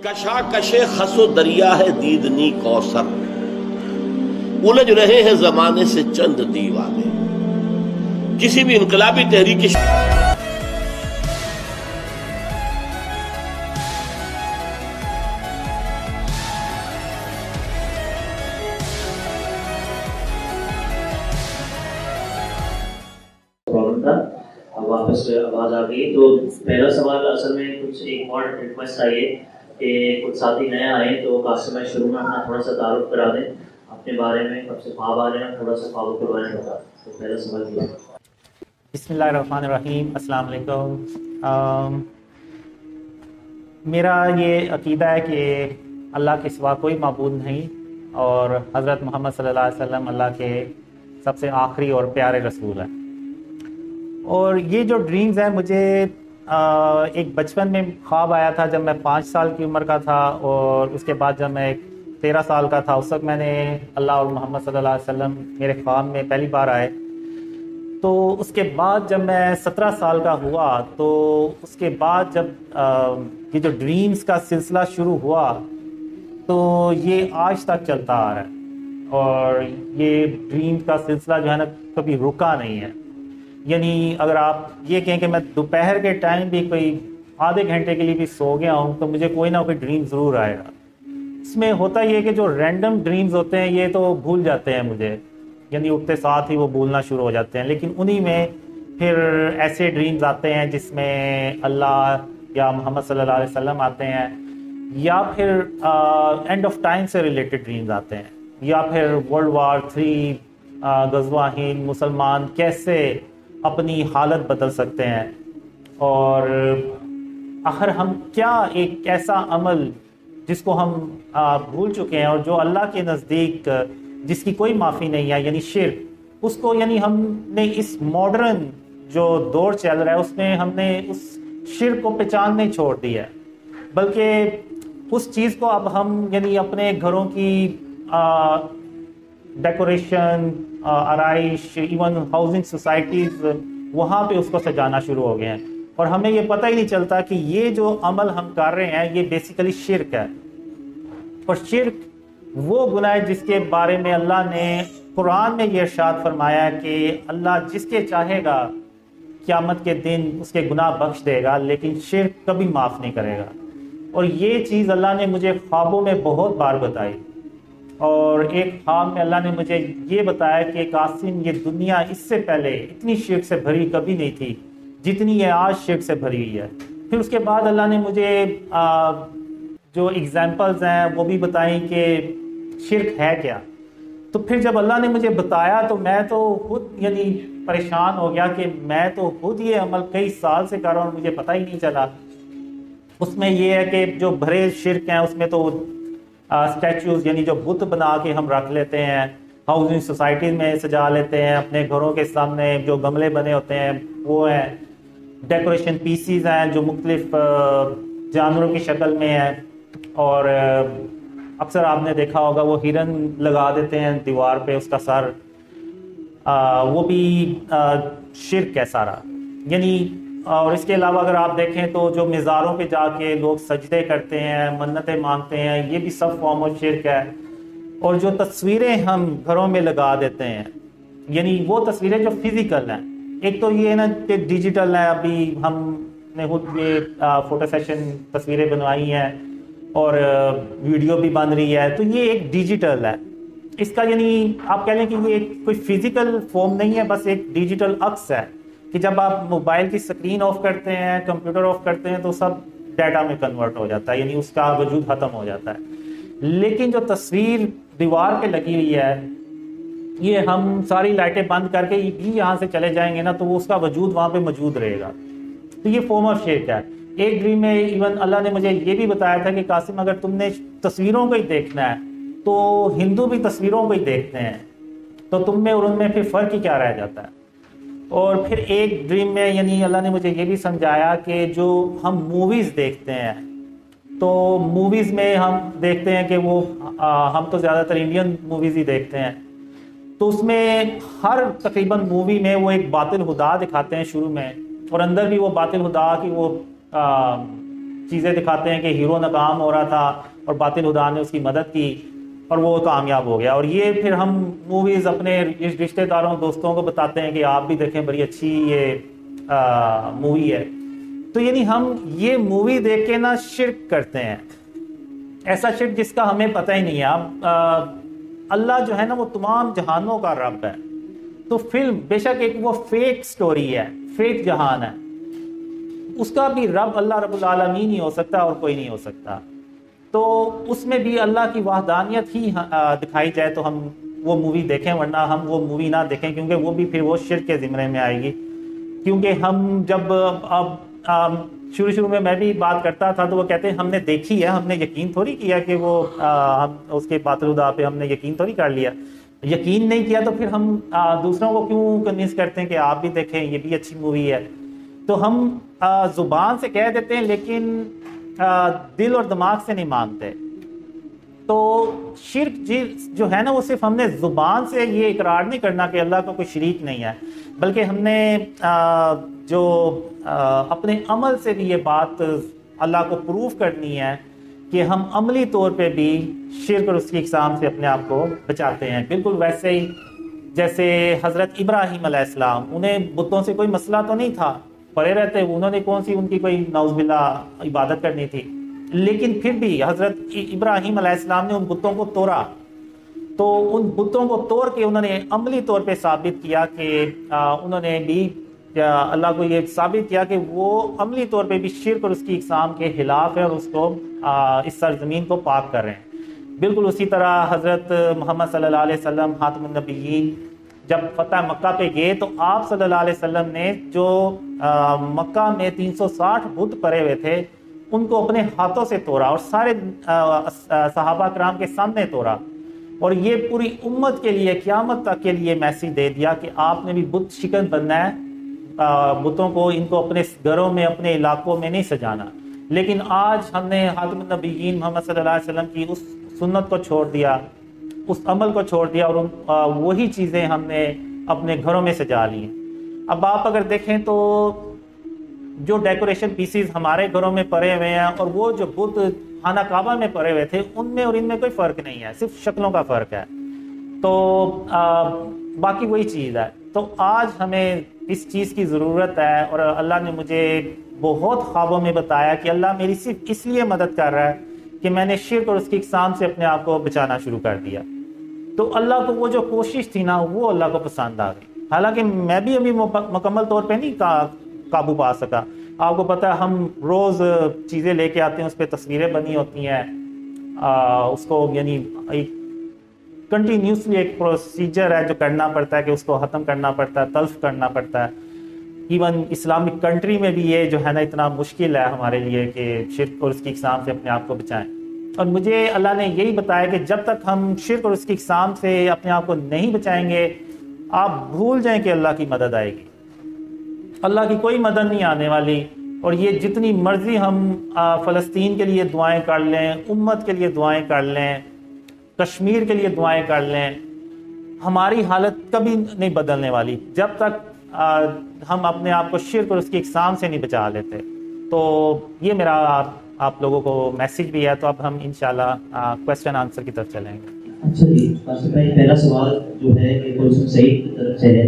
کشاکش خس و دریا ہے دیدنی کوثر، الجھ رہے ہیں زمانے سے چند دیوانے۔ کسی بھی انقلابی تحریک واپس آواز آ گئی تو پہلا سوال اصل میں کچھ ایک اور ریکویسٹ آئی ہے کہ کچھ ساتھی نئے آئے تو قاسم بھائی شروع میں اپنا تھوڑا سا تعارف کرا دیں اپنے بارے میں، کب سے خواب آ رہے ہیں، تھوڑا سا خوابوں کے بارے میں بتا دیں۔ تو پہلا سوال کیا؟ بسم اللہ الرحمن الرحیم، السلام علیکم۔ میرا یہ عقیدہ ہے کہ اللہ کے سوا کوئی معبود نہیں اور حضرت محمد صلی اللہ علیہ وسلم اللہ کے سب سے آخری اور پیارے رسول ہیں۔ اور یہ جو ڈریمز ہیں، مجھے ایک بچپن میں خواب آیا تھا جب میں 5 سال کی عمر کا تھا، اور اس کے بعد جب میں 13 سال کا تھا اس وقت میں نے اللہ اور محمد صلی اللہ علیہ وسلم میرے خواب میں پہلی بار آئے۔ تو اس کے بعد جب میں 17 سال کا ہوا تو اس کے بعد جب یہ جو ڈریمز کا سلسلہ شروع ہوا تو یہ آج تک چلتا آ رہا ہے، اور یہ ڈریمز کا سلسلہ جو ہے نا کبھی رکا نہیں ہے۔ یعنی اگر آپ یہ کہیں کہ میں دوپہر کے ٹائم بھی کوئی آدھے گھنٹے کے لیے بھی سو گیا ہوں تو مجھے کوئی نہ کوئی ڈریم ضرور آئے گا۔ اس میں ہوتا یہ کہ جو رینڈم ڈریمز ہوتے ہیں یہ تو بھول جاتے ہیں مجھے، یعنی اٹھتے ساتھ ہی وہ بھولنا شروع ہو جاتے ہیں، لیکن انہی میں پھر ایسے ڈریمز آتے ہیں جس میں اللہ یا محمد صلی اللہ علیہ وسلم آتے ہیں، یا پھر اینڈ آف ٹائم سے ریلیٹڈ ڈریمز آتے ہیں، یا پھر World War III، غزوہ ہند، مسلمان کیسے اپنی حالت بدل سکتے ہیں، اور آخر ہم کیا ایک ایسا عمل جس کو ہم بھول چکے ہیں اور جو اللہ کے نزدیک جس کی کوئی معافی نہیں ہے، یعنی شرک، اس کو یعنی ہم نے اس ماڈرن جو دور چل رہا ہے اس میں ہم نے اس شرک کو پہچان نہیں چھوڑ دی ہے، بلکہ اس چیز کو اب ہم یعنی اپنے گھروں کی ڈیکوریشن، آرائش، ایون ہاؤسنگ سوسائٹیز، وہاں پہ اس کو سجانا شروع ہو گئے ہیں، اور ہمیں یہ پتہ ہی نہیں چلتا کہ یہ جو عمل ہم کر رہے ہیں یہ بیسیکلی شرک ہے۔ اور شرک وہ گناہ ہے جس کے بارے میں اللہ نے قرآن میں یہ ارشاد فرمایا کہ اللہ جس کے چاہے گا قیامت کے دن اس کے گناہ بخش دے گا، لیکن شرک کبھی معاف نہیں کرے گا۔ اور یہ چیز اللہ نے مجھے خوابوں میں بہت بار بتائی، اور ایک خواب میں اللہ نے مجھے یہ بتایا کہ قاسم، یہ دنیا اس سے پہلے اتنی شرک سے بھری کبھی نہیں تھی جتنی یہ آج شرک سے بھری ہوئی ہے۔ پھر اس کے بعد اللہ نے مجھے جو ایگزامپلز ہیں وہ بھی بتائیں کہ شرک ہے کیا۔ تو پھر جب اللہ نے مجھے بتایا تو میں تو خود یعنی پریشان ہو گیا کہ میں تو خود یہ عمل کئی سال سے کر رہا ہوں، مجھے پتہ ہی نہیں چلا۔ اس میں یہ ہے کہ جو بھرے شرک ہیں اس میں تو اسٹیچوز یعنی جو بت بنا کے ہم رکھ لیتے ہیں، ہاؤسنگ سوسائٹیز میں سجا لیتے ہیں، اپنے گھروں کے سامنے جو گملے بنے ہوتے ہیں وہ ہیں، ڈیکوریشن پیسیز ہیں جو مختلف جانوروں کی شکل میں ہیں، اور اکثر آپ نے دیکھا ہوگا وہ ہرن لگا دیتے ہیں دیوار پہ اس کا سر، وہ بھی شرک ہے سارا۔ یعنی اور اس کے علاوہ اگر آپ دیکھیں تو جو مزاروں پہ جا کے لوگ سجدے کرتے ہیں، منتیں مانگتے ہیں، یہ بھی سب فارم آف شرک ہے۔ اور جو تصویریں ہم گھروں میں لگا دیتے ہیں، یعنی وہ تصویریں جو فزیکل ہیں، ایک تو یہ ہے نا کہ ڈیجیٹل ہے، ابھی ہم نے خود یہ فوٹو سیشن تصویریں بنوائی ہیں اور ویڈیو بھی بن رہی ہے، تو یہ ایک ڈیجیٹل ہے۔ اس کا یعنی آپ کہہ لیں کہ یہ کوئی فزیکل فارم نہیں ہے، بس ایک ڈیجیٹل عکس ہے کہ جب آپ موبائل کی سکرین آف کرتے ہیں، کمپیوٹر آف کرتے ہیں تو سب ڈیٹا میں کنورٹ ہو جاتا ہے، یعنی اس کا وجود ختم ہو جاتا ہے۔ لیکن جو تصویر دیوار پہ لگی ہوئی ہے، یہ ہم ساری لائٹیں بند کر کے بھی یہاں سے چلے جائیں گے نا تو اس کا وجود وہاں پہ موجود رہے گا، تو یہ فارم آف شرک ہے۔ ایک ڈریم میں ایون اللہ نے مجھے یہ بھی بتایا تھا کہ قاسم اگر تم نے تصویروں کو ہی دیکھنا ہے تو ہندو بھی تصویروں کو ہی دیکھتے ہیں، تو تم میں اور ان میں پھر فرق ہی کیا رہ جاتا ہے۔ اور پھر ایک ڈریم میں یعنی اللہ نے مجھے یہ بھی سمجھایا کہ جو ہم موویز دیکھتے ہیں تو موویز میں ہم دیکھتے ہیں کہ وہ ہم تو زیادہ تر انڈین موویز ہی دیکھتے ہیں، تو اس میں ہر تقریباً مووی میں وہ ایک باطل خدا دکھاتے ہیں شروع میں، اور اندر بھی وہ باطل خدا کی وہ چیزیں دکھاتے ہیں کہ ہیرو ناکام ہو رہا تھا اور باطل خدا نے اس کی مدد کی اور وہ کامیاب ہو گیا، اور یہ پھر ہم موویز اپنے رشتہ داروں دوستوں کو بتاتے ہیں کہ آپ بھی دیکھیں بڑی اچھی یہ مووی ہے. تو یعنی ہم یہ مووی دیکھ کے نا شرک کرتے ہیں، ایسا شرک جس کا ہمیں پتہ ہی نہیں ہے. اب اللہ جو ہے نا وہ تمام جہانوں کا رب ہے، تو فلم بے شک ایک وہ فیک سٹوری ہے، فیک جہان ہے، اس کا بھی رب اللہ رب العالمین ہی ہو سکتا ہے اور کوئی نہیں ہو سکتا. تو اس میں بھی اللہ کی وحدانیت ہی دکھائی جائے تو ہم وہ مووی دیکھیں، ورنہ ہم وہ مووی نہ دیکھیں، کیونکہ وہ بھی پھر وہ شرک کے زمرے میں آئے گی. کیونکہ ہم جب اب شروع میں میں بھی بات کرتا تھا تو وہ کہتے ہیں ہم نے دیکھی ہے، ہم نے یقین تھوڑی کیا کہ وہ ہم اس کے باطل خدا پہ ہم نے یقین تھوڑی کر لیا. یقین نہیں کیا تو پھر ہم دوسروں کو کیوں کنوینس کرتے ہیں کہ آپ بھی دیکھیں یہ بھی اچھی مووی ہے. تو ہم زبان سے کہہ دیتے ہیں لیکن دل اور دماغ سے نہیں مانتے. تو شرک جو ہے نا وہ صرف ہم نے زبان سے یہ اقرار نہیں کرنا کہ اللہ کا کوئی شریک نہیں ہے، بلکہ ہم نے جو اپنے عمل سے بھی یہ بات اللہ کو پروف کرنی ہے کہ ہم عملی طور پہ بھی شرک اور اس کی اقسام سے اپنے آپ کو بچاتے ہیں. بالکل ویسے ہی جیسے حضرت ابراہیم علیہ السلام، انہیں بتوں سے کوئی مسئلہ تو نہیں تھا، پڑے رہتے، انہوں نے کون سی ان کی کوئی نعوذ باللہ عبادت کرنی تھی، لیکن پھر بھی حضرت ابراہیم علیہ السلام نے ان بتوں کو توڑا. تو ان بتوں کو توڑ کے انہوں نے عملی طور پہ ثابت کیا کہ انہوں نے بھی اللہ کو یہ ثابت کیا کہ وہ عملی طور پہ بھی شرک اور اس کی اقسام کے خلاف ہے اور اس کو اس سرزمین کو پاک کر رہے ہیں. بالکل اسی طرح حضرت محمد صلی اللہ علیہ وسلم خاتم النبیین جب فتح مکہ پہ گئے تو آپ صلی اللہ علیہ وسلم نے جو مکہ میں 360 بت پڑے ہوئے تھے ان کو اپنے ہاتھوں سے توڑا اور سارے صحابہ کرام کے سامنے توڑا، اور یہ پوری امت کے لیے قیامت تک کے لیے میسیج دے دیا کہ آپ نے بھی بت شکن بننا ہے، بتوں کو ان کو اپنے گھروں میں اپنے علاقوں میں نہیں سجانا. لیکن آج ہم نے خاتم النبیین محمد صلی اللہ علیہ وسلم کی اس سنت کو چھوڑ دیا، اس عمل کو چھوڑ دیا، اور وہی چیزیں ہم نے اپنے گھروں میں سجا لی ہیں. اب آپ اگر دیکھیں تو جو ڈیکوریشن پیسز ہمارے گھروں میں پڑے ہوئے ہیں اور وہ جو بت خانہ کعبہ میں پڑے ہوئے تھے ان میں اور ان میں کوئی فرق نہیں ہے، صرف شکلوں کا فرق ہے. تو باقی وہی چیز ہے. تو آج ہمیں اس چیز کی ضرورت ہے، اور اللہ نے مجھے بہت خوابوں میں بتایا کہ اللہ میری صرف اس لیے مدد کر رہا ہے کہ میں نے شرک اور اس کی اقسام سے اپنے آپ کو بچانا شروع کر دیا. تو اللہ کو وہ جو کوشش تھی نا وہ اللہ کو پسند آ گئی. حالانکہ میں بھی ابھی مکمل طور پہ نہیں قابو پا سکا. آپ کو پتہ ہے ہم روز چیزیں لے کے آتے ہیں، اس پہ تصویریں بنی ہوتی ہیں، اس کو یعنی ایک کنٹینیوسلی ایک پروسیجر ہے جو کرنا پڑتا ہے کہ اس کو ختم کرنا پڑتا ہے، تلف کرنا پڑتا ہے. ایون اسلامک کنٹری میں بھی یہ جو ہے نا اتنا مشکل ہے ہمارے لیے کہ شرک اور اس کی اقسام سے اپنے آپ کو بچائیں. اور مجھے اللہ نے یہی بتایا کہ جب تک ہم شرک اور اس کی اقسام سے اپنے آپ کو نہیں بچائیں گے آپ بھول جائیں کہ اللہ کی مدد آئے گی. اللہ کی کوئی مدد نہیں آنے والی. اور یہ جتنی مرضی ہم فلسطین کے لیے دعائیں کر لیں، امت کے لیے دعائیں کر لیں، کشمیر کے لیے دعائیں کر لیں، ہماری حالت کبھی نہیں بدلنے والی جب تک ہم اپنے آپ کو شرک اور اس کی اقسام سے نہیں بچا لیتے. تو یہ میرا آپ لوگوں کو میسیج بھی ہے. تو اب ہم انشاءاللہ کویسچن آنسر کی طرف چلیں گے. اچھا جی، پہلا سوال جو ہے کہ کلثوم سعید کی طرف سے ہے،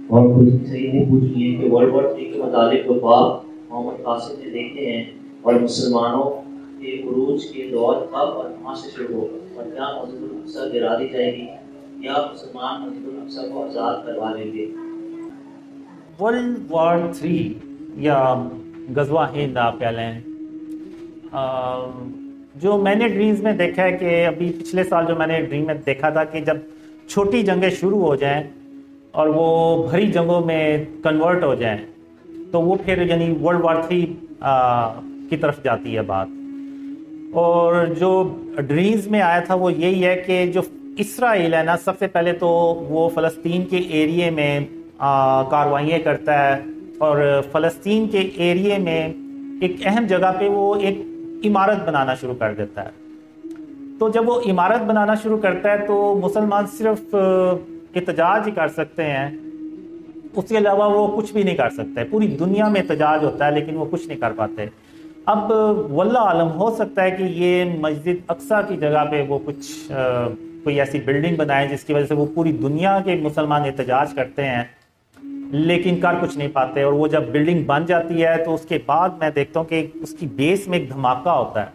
اور کلثوم سعید نے پوچھ لی ہے کہ ورلڈ وار 3 کے متعلق جو خواب محمد قاسم نے دیکھے ہیں اور مسلمانوں کے عروج کے دور کب اور کہاں سے شروع ہوگا، اور کیا مسجد الاقصی گرا دی جائے گی یا مسلمان مسجد الاقصی کو آزاد کروا لیں گے؟ ورلڈ وار 3 یا غزوہ ہند آپ کہہ لیں، جو میں نے ڈریمز میں دیکھا ہے کہ ابھی پچھلے سال جو میں نے ڈریم میں دیکھا تھا کہ جب چھوٹی جنگیں شروع ہو جائیں اور وہ بھری جنگوں میں کنورٹ ہو جائیں تو وہ پھر یعنی ورلڈ وار 3 کی طرف جاتی ہے بات. اور جو ڈریمز میں آیا تھا وہ یہی ہے کہ جو اسرائیل ہے نا، سب سے پہلے تو وہ فلسطین کے ایریے میں کاروائیاں کرتا ہے، اور فلسطین کے ایریے میں ایک اہم جگہ پہ وہ ایک عمارت بنانا شروع کر دیتا ہے. تو جب وہ عمارت بنانا شروع کرتا ہے تو مسلمان صرف احتجاج ہی کر سکتے ہیں، اس کے علاوہ وہ کچھ بھی نہیں کر سکتے. پوری دنیا میں احتجاج ہوتا ہے لیکن وہ کچھ نہیں کر پاتے. اب واللہ عالم ہو سکتا ہے کہ یہ مسجد اقصیٰ کی جگہ پہ وہ کچھ کوئی ایسی بلڈنگ بنائے جس کی وجہ سے وہ پوری دنیا کے مسلمان احتجاج کرتے ہیں لیکن کر کچھ نہیں پاتے، اور وہ جب بلڈنگ بن جاتی ہے تو اس کے بعد میں دیکھتا ہوں کہ اس کی بیس میں ایک دھماکہ ہوتا ہے،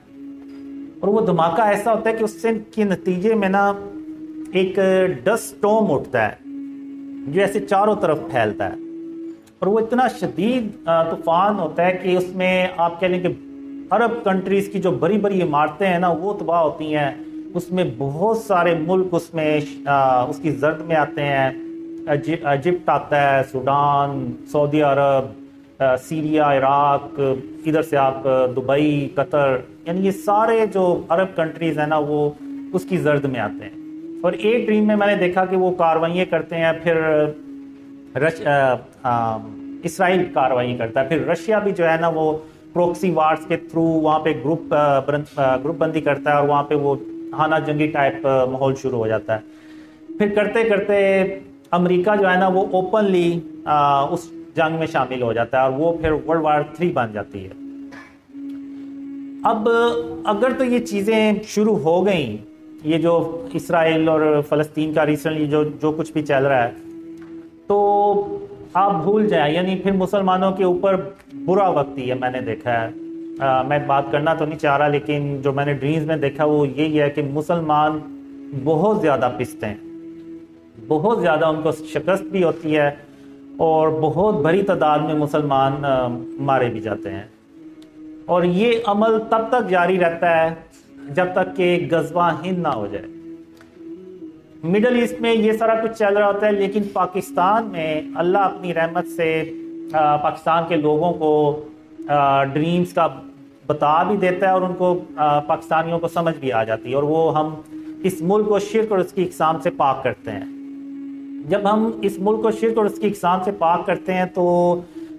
اور وہ دھماکہ ایسا ہوتا ہے کہ اس سے کے نتیجے میں نا ایک ڈسٹ سٹورم اٹھتا ہے جو ایسے چاروں طرف پھیلتا ہے، اور وہ اتنا شدید طوفان ہوتا ہے کہ اس میں آپ کہہ لیں کہ عرب کنٹریز کی جو بڑی بڑی عمارتیں ہیں نا وہ تباہ ہوتی ہیں، اس میں بہت سارے ملک اس میں اس کی زرد میں آتے ہیں، ایجپٹ آتا ہے، سوڈان، سعودی عرب، سیریا، عراق، ادھر سے آپ دبئی، قطر، یعنی یہ سارے جو عرب کنٹریز ہیں نا وہ اس کی زرد میں آتے ہیں۔ اور ایک ڈریم میں نے دیکھا کہ وہ کاروائیاں کرتے ہیں، پھر اسرائیل کاروائی کرتا ہے، پھر رشیا بھی جو ہے نا وہ پروکسی وارز کے تھرو وہاں پہ گروپ بندی کرتا ہے، اور وہاں پہ وہ ہانہ جنگی ٹائپ ماحول شروع ہو جاتا ہے۔ پھر کرتے کرتے امریکہ جو ہے نا وہ اوپنلی اس جنگ میں شامل ہو جاتا ہے، اور وہ پھر ورلڈ وار 3 بن جاتی ہے۔ اب اگر تو یہ چیزیں شروع ہو گئیں، یہ جو اسرائیل اور فلسطین کا ریسنٹلی جو کچھ بھی چل رہا ہے، تو آپ بھول جائیں، یعنی پھر مسلمانوں کے اوپر برا وقت ہی ہے۔ میں نے دیکھا ہے، میں بات کرنا تو نہیں چاہ رہا، لیکن جو میں نے ڈریمز میں دیکھا وہ یہی ہے کہ مسلمان بہت زیادہ پستے ہیں، بہت زیادہ ان کو شکست بھی ہوتی ہے، اور بہت بڑی تعداد میں مسلمان مارے بھی جاتے ہیں، اور یہ عمل تب تک جاری رہتا ہے جب تک کہ غزوہ ہند نہ ہو جائے۔ مڈل ایسٹ میں یہ سارا کچھ چل رہا ہوتا ہے، لیکن پاکستان میں اللہ اپنی رحمت سے پاکستان کے لوگوں کو ڈریمز کا بتا بھی دیتا ہے، اور ان کو پاکستانیوں کو سمجھ بھی آ جاتی ہے، اور وہ ہم اس ملک کو شرک اور اس کی اقسام سے پاک کرتے ہیں۔ جب ہم اس ملک کو شرک اور اس کی اقسام سے پاک کرتے ہیں تو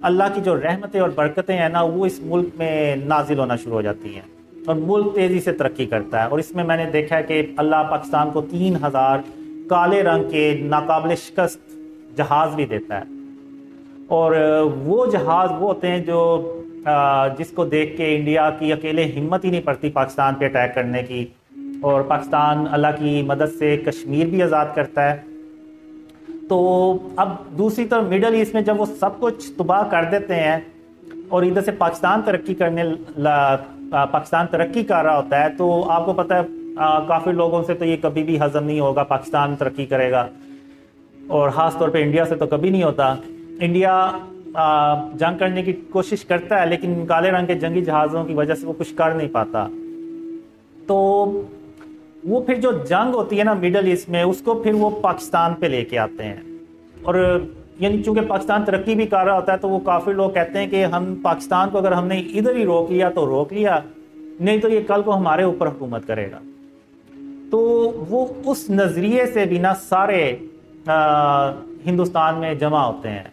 اللہ کی جو رحمتیں اور برکتیں ہیں نا وہ اس ملک میں نازل ہونا شروع ہو جاتی ہیں، اور ملک تیزی سے ترقی کرتا ہے۔ اور اس میں نے دیکھا ہے کہ اللہ پاکستان کو 3000 کالے رنگ کے ناقابل شکست جہاز بھی دیتا ہے، اور وہ جہاز وہ ہوتے ہیں جو جس کو دیکھ کے انڈیا کی اکیلے ہمت ہی نہیں پڑتی پاکستان پہ اٹیک کرنے کی، اور پاکستان اللہ کی مدد سے کشمیر بھی آزاد کرتا ہے۔ تو اب دوسری طرف مڈل ایسٹ میں جب وہ سب کچھ تباہ کر دیتے ہیں، اور ادھر سے پاکستان ترقی کر رہا ہوتا ہے، تو آپ کو پتہ ہے کافی لوگوں سے تو یہ کبھی بھی ہضم نہیں ہوگا پاکستان ترقی کرے گا، اور خاص طور پہ انڈیا سے تو کبھی نہیں ہوتا۔ انڈیا جنگ کرنے کی کوشش کرتا ہے، لیکن کالے رنگ کے جنگی جہازوں کی وجہ سے وہ کچھ کر نہیں پاتا۔ تو وہ پھر جو جنگ ہوتی ہے نا مڈل ایسٹ میں، اس کو پھر وہ پاکستان پہ لے کے آتے ہیں، اور یعنی چونکہ پاکستان ترقی بھی کر رہا ہوتا ہے تو وہ کافی لوگ کہتے ہیں کہ ہم پاکستان کو اگر ہم نے ادھر ہی روک لیا تو روک لیا، نہیں تو یہ کل کو ہمارے اوپر حکومت کرے گا۔ تو وہ اس نظریے سے بھی نہ سارے ہندوستان میں جمع ہوتے ہیں،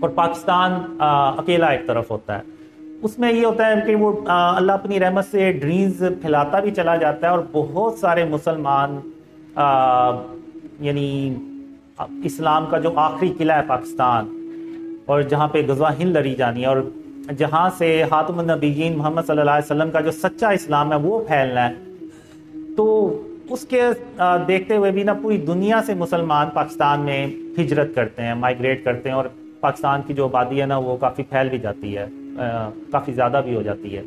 اور پاکستان اکیلا ایک طرف ہوتا ہے۔ اس میں یہ ہوتا ہے کہ وہ اللہ اپنی رحمت سے ڈریمز پھیلاتا بھی چلا جاتا ہے، اور بہت سارے مسلمان یعنی اسلام کا جو آخری قلعہ ہے پاکستان، اور جہاں پہ غزوہ ہند لڑی جانی ہے، اور جہاں سے خاتم النبیین محمد صلی اللہ علیہ وسلم کا جو سچا اسلام ہے وہ پھیلنا ہے، تو اس کے دیکھتے ہوئے بھی نا پوری دنیا سے مسلمان پاکستان میں ہجرت کرتے ہیں، مائگریٹ کرتے ہیں، اور پاکستان کی جو آبادی ہے نا وہ کافی پھیل بھی جاتی ہے، کافی زیادہ بھی ہو جاتی ہے۔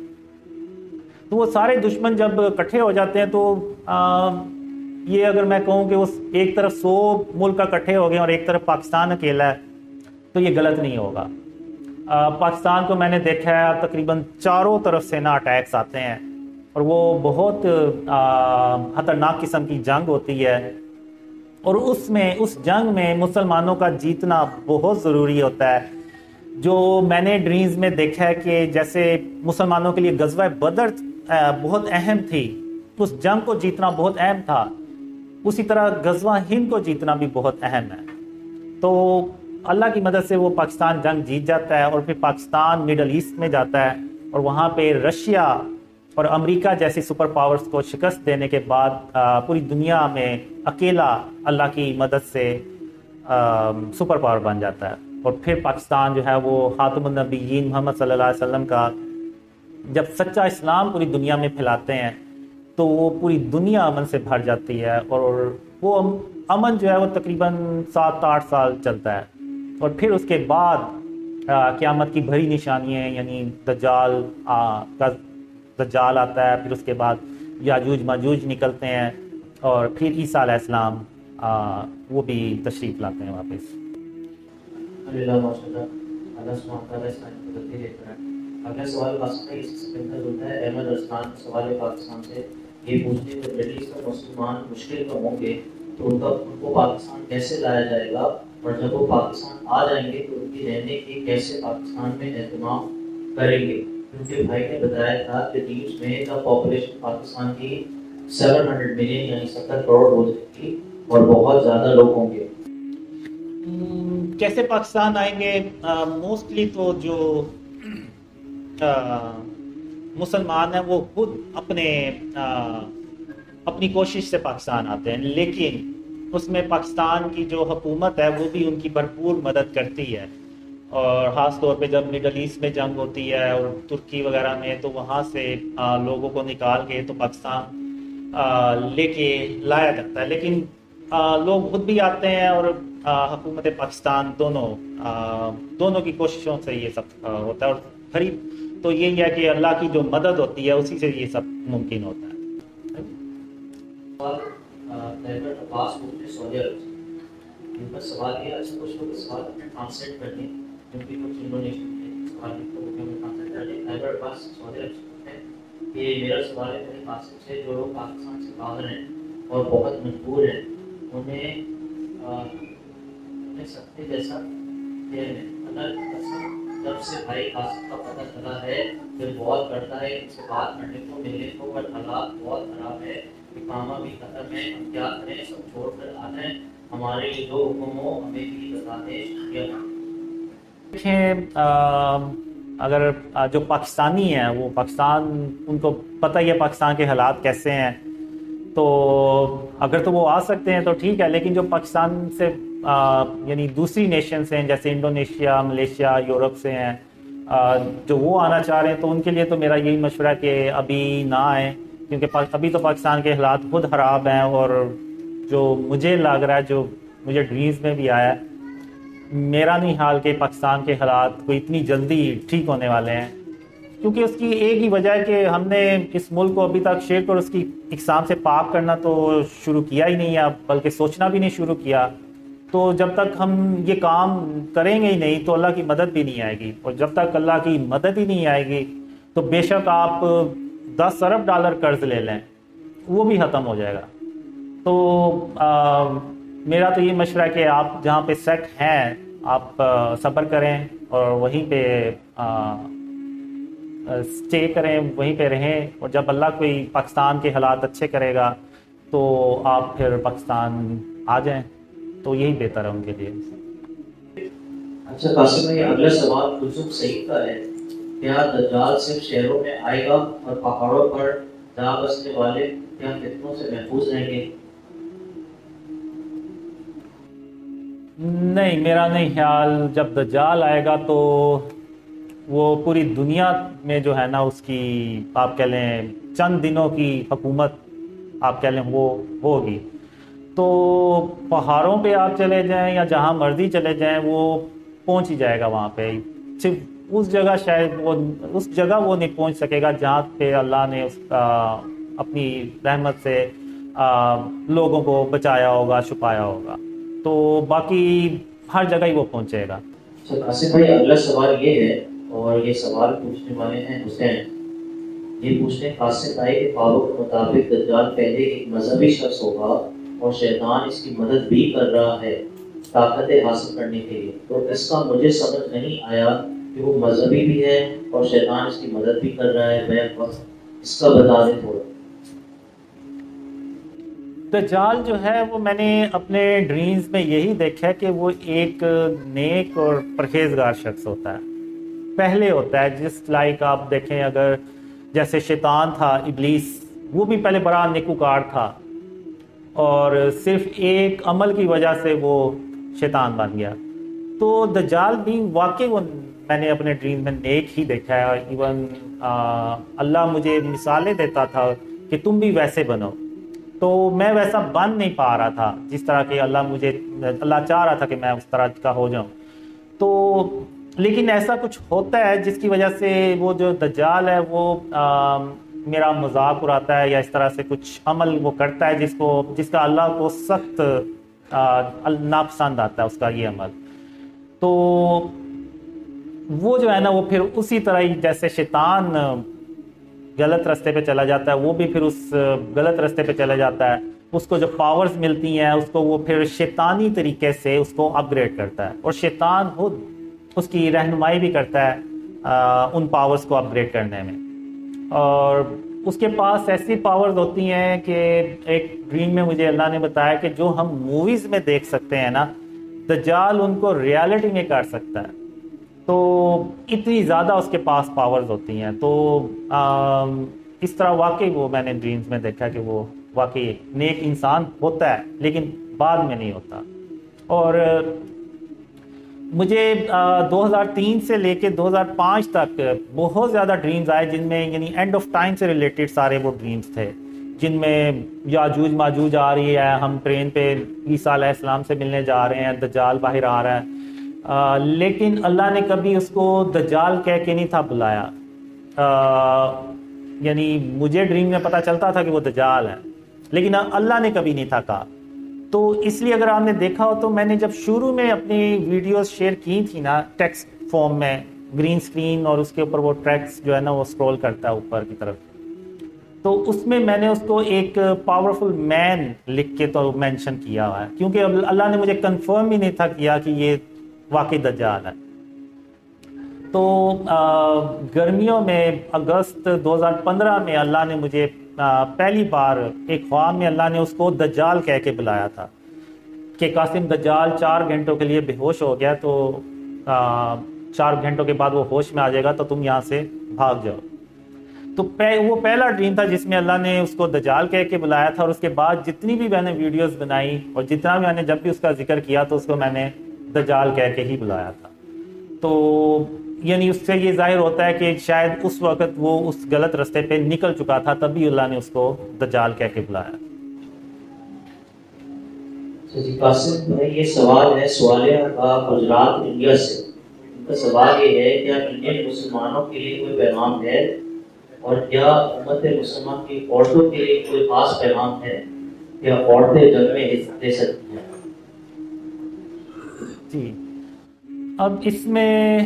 تو وہ سارے دشمن جب اکٹھے ہو جاتے ہیں تو یہ اگر میں کہوں کہ وہ ایک طرف 100 ملک اکٹھے ہو گئے اور ایک طرف پاکستان اکیلا ہے تو یہ غلط نہیں ہوگا۔ پاکستان کو میں نے دیکھا ہے تقریباً چاروں طرف سے نا اٹیکس آتے ہیں، اور وہ بہت خطرناک قسم کی جنگ ہوتی ہے، اور اس جنگ میں مسلمانوں کا جیتنا بہت ضروری ہوتا ہے۔ جو میں نے ڈریمز میں دیکھا ہے کہ جیسے مسلمانوں کے لیے غزوہ بدر بہت اہم تھی، اس جنگ کو جیتنا بہت اہم تھا، اسی طرح غزوہ ہند کو جیتنا بھی بہت اہم ہے۔ تو اللہ کی مدد سے وہ پاکستان جنگ جیت جاتا ہے، اور پھر پاکستان مڈل ایسٹ میں جاتا ہے، اور وہاں پہ رشیا اور امریکہ جیسی سپر پاورز کو شکست دینے کے بعد پوری دنیا میں اکیلا اللہ کی مدد سے سپر پاور بن جاتا ہے، اور پھر پاکستان جو ہے وہ خاتم النبیین محمد صلی اللہ علیہ وسلم کا جب سچا اسلام پوری دنیا میں پھیلاتے ہیں تو وہ پوری دنیا امن سے بھر جاتی ہے، اور وہ امن جو ہے وہ تقریباً 7-8 سال چلتا ہے، اور پھر اس کے بعد قیامت کی بڑی نشانیاں، یعنی دجال آتا ہے، پھر اس کے بعد یاجوج ماجوج نکلتے ہیں، اور پھر عیسیٰ علیہ السلام وہ بھی تشریف لاتے ہیں واپس۔ اللہ ماشاء اللہ، اللہ سبحانہ تعالیٰ اس میں بدلتی دیتا ہے۔ اگلا سوال پاکستان سے ہوتا ہے، احمد ارسلان سوال ہے پاکستان سے، یہ پوچھتے ہیں کہ مڈل ایسٹ میں مسلمان مشکل میں ہوں گے تو ان کو پاکستان کیسے لایا جائے گا، اور جب وہ پاکستان آ جائیں گے تو ان کی رہنے کی کیسے پاکستان میں اہتمام کریں گے؟ کیونکہ بھائی نے بتایا تھا کہ نیوز میں پاپولیشن پاکستان کی 700 ملین یعنی 70 کروڑ ہو جائے گی اور بہت زیادہ لوگ ہوں گے۔ کیسے پاکستان آئیں گے؟ موسٹلی تو جو مسلمان ہیں وہ خود اپنی کوشش سے پاکستان آتے ہیں، لیکن اس میں پاکستان کی جو حکومت ہے وہ بھی ان کی بھرپور مدد کرتی ہے، اور خاص طور پہ جب مڈل ایسٹ میں جنگ ہوتی ہے اور ترکی وغیرہ میں، تو وہاں سے لوگوں کو نکال کے تو پاکستان لے کے لایا جاتا ہے، لیکن لوگ خود بھی آتے ہیں، اور حکومت پاکستان دونوں کی کوششوں سے یہ سب ہوتا ہے، اور غریب تو یہی ہے کہ اللہ کی جو مدد ہوتی ہے اسی سے یہ سب ممکن ہوتا ہے۔ سوال یہ اچھا کچھ لوگ سوال اپنے ٹرانسلیٹ کر دیں، کیونکہ کچھ انڈونیشین میں سوال میں ٹرانسلیٹ کر دیں۔ خیبر عباس سعودی عرب ہے کہ میرا سوال ہے میرے قاصد سے، جو لوگ پاکستان سے باہر ہیں اور بہت مجبور ہیں، انہیں سکتے جیسا جب سے بھائی قاصد کا پتہ چلا ہے کہ بہت کرتا ہے ان سے بات کرنے کو ملنے کو، پر حالات بہت خراب ہے، اقامہ بھی ختم ہے، ہم کیا کریں، سب چھوڑ کر آ جائیں، ہمارے جو حکم ہو ہمیں بھی بتا دیں، شکریہ۔ دیکھیں، اگر جو پاکستانی ہیں وہ پاکستان، ان کو پتہ ہی ہے پاکستان کے حالات کیسے ہیں، تو اگر تو وہ آ سکتے ہیں تو ٹھیک ہے، لیکن جو پاکستان سے یعنی دوسری نیشنز ہیں جیسے انڈونیشیا، ملیشیا، یورپ سے ہیں، جو وہ آنا چاہ رہے ہیں، تو ان کے لیے تو میرا یہی مشورہ ہے کہ ابھی نہ آئیں، کیونکہ ابھی تو پاکستان کے حالات خود خراب ہیں، اور جو مجھے لگ رہا ہے، جو مجھے ڈریمز میں بھی آیا ہے، میرا نہیں حال کہ پاکستان کے حالات کوئی اتنی جلدی ٹھیک ہونے والے ہیں، کیونکہ اس کی ایک ہی وجہ ہے کہ ہم نے اس ملک کو ابھی تک شرک اور اس کی اقسام سے پاک کرنا تو شروع کیا ہی نہیں ہے، بلکہ سوچنا بھی نہیں شروع کیا، تو جب تک ہم یہ کام کریں گے ہی نہیں تو اللہ کی مدد بھی نہیں آئے گی، اور جب تک اللہ کی مدد ہی نہیں آئے گی تو بے شک آپ $10 ارب قرض لے لیں، وہ بھی ختم ہو جائے گا۔ تو میرا تو یہ مشورہ ہے کہ آپ جہاں پہ سیٹ ہیں آپ صبر کریں اور وہیں پہ اسٹے کریں، وہیں پہ رہیں، اور جب اللہ کوئی پاکستان کے حالات اچھے کرے گا تو آپ پھر پاکستان آ جائیں، تو یہی بہتر ہے ان کے لیے۔ اچھا قاسم بھائی، اگلا سوال کلثوم سعید کا ہے، کیا دجال صرف شہروں میں آئے گا اور پہاڑوں پر جا بسنے والے کیا فتنوں سے محفوظ رہیں گے؟ نہیں، میرا نہیں خیال، جب دجال آئے گا تو وہ پوری دنیا میں جو ہے نا اس کی آپ کہہ لیں چند دنوں کی حکومت آپ کہہ لیں وہ ہوگی، تو پہاڑوں پہ آپ چلے جائیں یا جہاں مرضی چلے جائیں وہ پہنچ ہی جائے گا وہاں پہ، صرف اس جگہ شاید اس جگہ وہ نہیں پہنچ سکے گا جہاں پہ اللہ نے اپنی رحمت سے لوگوں کو بچایا ہوگا، چھپایا ہوگا، تو باقی ہر جگہ ہی وہ پہنچے گا۔ قاسم بھائی اگلا سوال یہ ہے، اور یہ سوال پوچھنے والے ہیں حسین، یہ پوچھتے ہیں قاسم بھائی کے فاروق کے مطابق دجال پہلے ایک مذہبی شخص ہوگا اور شیطان اس کی مدد بھی کر رہا ہے طاقتیں حاصل کرنے کے لیے، تو اس کا مجھے سمجھ نہیں آیا کہ وہ مذہبی بھی ہے اور شیطان اس کی مدد بھی کر رہا ہے، بیک وقت اس کا بتا دیں تھوڑا۔ دجال جو ہے وہ میں نے اپنے ڈریمز میں یہی دیکھا ہے کہ وہ ایک نیک اور پرہیزگار شخص ہوتا ہے، پہلے ہوتا ہے، جس لائک آپ دیکھیں اگر جیسے شیطان تھا ابلیس، وہ بھی پہلے بڑا نیکوکار تھا اور صرف ایک عمل کی وجہ سے وہ شیطان بن گیا، تو دجال بھی واقعی وہ میں نے اپنے ڈریم میں نیک ہی دیکھا ہے. ایون اللہ مجھے مثالیں دیتا تھا کہ تم بھی ویسے بنو, تو میں ویسا بن نہیں پا رہا تھا جس طرح کہ اللہ چاہ رہا تھا کہ میں اس طرح کا ہو جاؤں. تو لیکن ایسا کچھ ہوتا ہے جس کی وجہ سے وہ جو دجال ہے وہ میرا مذاق اڑاتا ہے, یا اس طرح سے کچھ عمل وہ کرتا ہے جس کا اللہ کو سخت ناپسند آتا ہے اس کا یہ عمل. تو وہ جو ہے نا وہ پھر اسی طرح ہی جیسے شیطان غلط راستے پہ چلا جاتا ہے, وہ بھی پھر اس غلط راستے پہ چلا جاتا ہے. اس کو جو پاورز ملتی ہیں اس کو وہ پھر شیطانی طریقے سے اس کو اپ گریڈ کرتا ہے, اور شیطان خود اس کی رہنمائی بھی کرتا ہے ان پاورز کو اپ گریڈ کرنے میں. اور اس کے پاس ایسی پاورز ہوتی ہیں کہ ایک ڈریم میں مجھے اللہ نے بتایا کہ جو ہم موویز میں دیکھ سکتے ہیں نا, دجال ان کو ریالٹی میں کر سکتا ہے. تو اتنی زیادہ اس کے پاس پاورز ہوتی ہیں. تو اس طرح واقعی وہ میں نے ڈریمز میں دیکھا کہ وہ واقعی نیک انسان ہوتا ہے لیکن بعد میں نہیں ہوتا. اور مجھے 2003 سے لے کے 2005 تک بہت زیادہ ڈریمز آئے جن میں یعنی اینڈ آف ٹائم سے ریلیٹڈ سارے وہ ڈریمز تھے, جن میں یاجوج ماجوج آ رہی ہے, ہم ٹرین پہ عیسیٰ علیہ السلام سے ملنے جا رہے ہیں, دجال باہر آ رہا ہے. لیکن اللہ نے کبھی اس کو دجال کہہ کے نہیں تھا بلایا. یعنی مجھے ڈریم میں پتہ چلتا تھا کہ وہ دجال ہے, لیکن اللہ نے کبھی نہیں تھا کہا. تو اس لیے اگر آپ نے دیکھا ہو تو میں نے جب شروع میں اپنی ویڈیوز شیئر کی تھی نا ٹیکسٹ فارم میں, گرین سکرین اور اس کے اوپر وہ ٹریکس جو ہے نا وہ سکرول کرتا ہے اوپر کی طرف, تو اس میں نے اس کو ایک پاورفل مین لکھ کے تو مینشن کیا ہوا ہے, کیونکہ اللہ نے مجھے کنفرم ہی نہیں تھا کیا کہ یہ واقعی دجال ہے. تو گرمیوں میں اگست 2015 میں اللہ نے مجھے پہلی بار ایک خواب میں اللہ نے اس کو دجال کہہ کے بلایا تھا کہ قاسم دجال 4 گھنٹوں کے لیے بے ہوش ہو گیا, تو 4 گھنٹوں کے بعد وہ ہوش میں آ جائے گا تو تم یہاں سے بھاگ جاؤ. تو وہ پہلا ڈریم تھا جس میں اللہ نے اس کو دجال کہہ کے بلایا تھا. اور اس کے بعد جتنی بھی میں نے ویڈیوز بنائی اور جتنا بھی میں نے جب بھی اس کا ذکر کیا تو اس کو میں نے دجال کہہ کے ہی بلایا تھا. تو یعنی اس سے یہ ظاہر ہوتا ہے کہ شاید اس وقت وہ اس غلط راستے پہ نکل چکا تھا, تبھی اللہ نے اس کو دجال کہہ کے بلایا. جی قاسم بھائی, یہ سوال ہے سوالیہ گجرات انڈیا سے. ان کا سوال یہ ہے کیا انڈین مسلمانوں کے لیے کوئی پیغام ہے, اور کیا امت مسلمان کی عورتوں کے لیے کوئی خاص پیغام ہے, کیا عورتیں جنگ میں حصہ لے سکتی ہیں؟ جی اب اس میں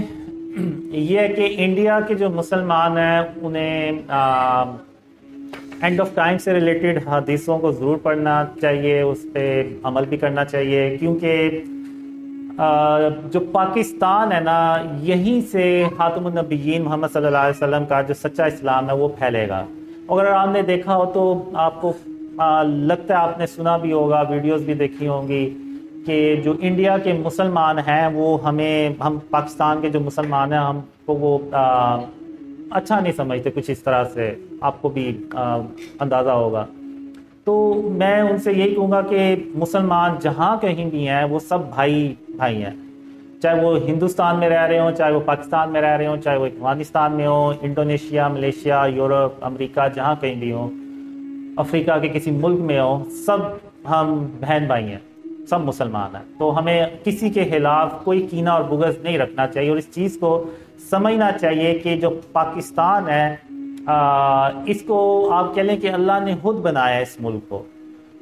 یہ ہے کہ انڈیا کے جو مسلمان ہیں انہیں اینڈ آف ٹائم سے ریلیٹڈ حدیثوں کو ضرور پڑھنا چاہیے, اس پہ عمل بھی کرنا چاہیے, کیونکہ جو پاکستان ہے نا یہیں سے خاتم النبیین محمد صلی اللہ علیہ وسلم کا جو سچا اسلام ہے وہ پھیلے گا. اگر آپ نے دیکھا ہو تو آپ کو لگتا ہے آپ نے سنا بھی ہوگا, ویڈیوز بھی دیکھی ہوں گی کہ جو انڈیا کے مسلمان ہیں وہ ہم پاکستان کے جو مسلمان ہیں ہم کو وہ اچھا نہیں سمجھتے کچھ اس طرح سے, آپ کو بھی اندازہ ہوگا. تو میں ان سے یہی کہوں گا کہ مسلمان جہاں کہیں بھی ہیں وہ سب بھائی ہیں, چاہے وہ ہندوستان میں رہ رہے ہوں, چاہے وہ پاکستان میں رہ رہے ہوں, چاہے وہ افغانستان میں ہوں, انڈونیشیا, ملیشیا, یورپ, امریکہ, جہاں کہیں بھی ہوں, افریقہ کے کسی ملک میں ہوں, سب ہم بہن بھائی ہیں, سب مسلمان ہیں. تو ہمیں کسی کے خلاف کوئی کینہ اور بغض نہیں رکھنا چاہیے, اور اس چیز کو سمجھنا چاہیے کہ جو پاکستان ہے اس کو آپ کہہ لیں کہ اللہ نے خود بنایا ہے اس ملک کو,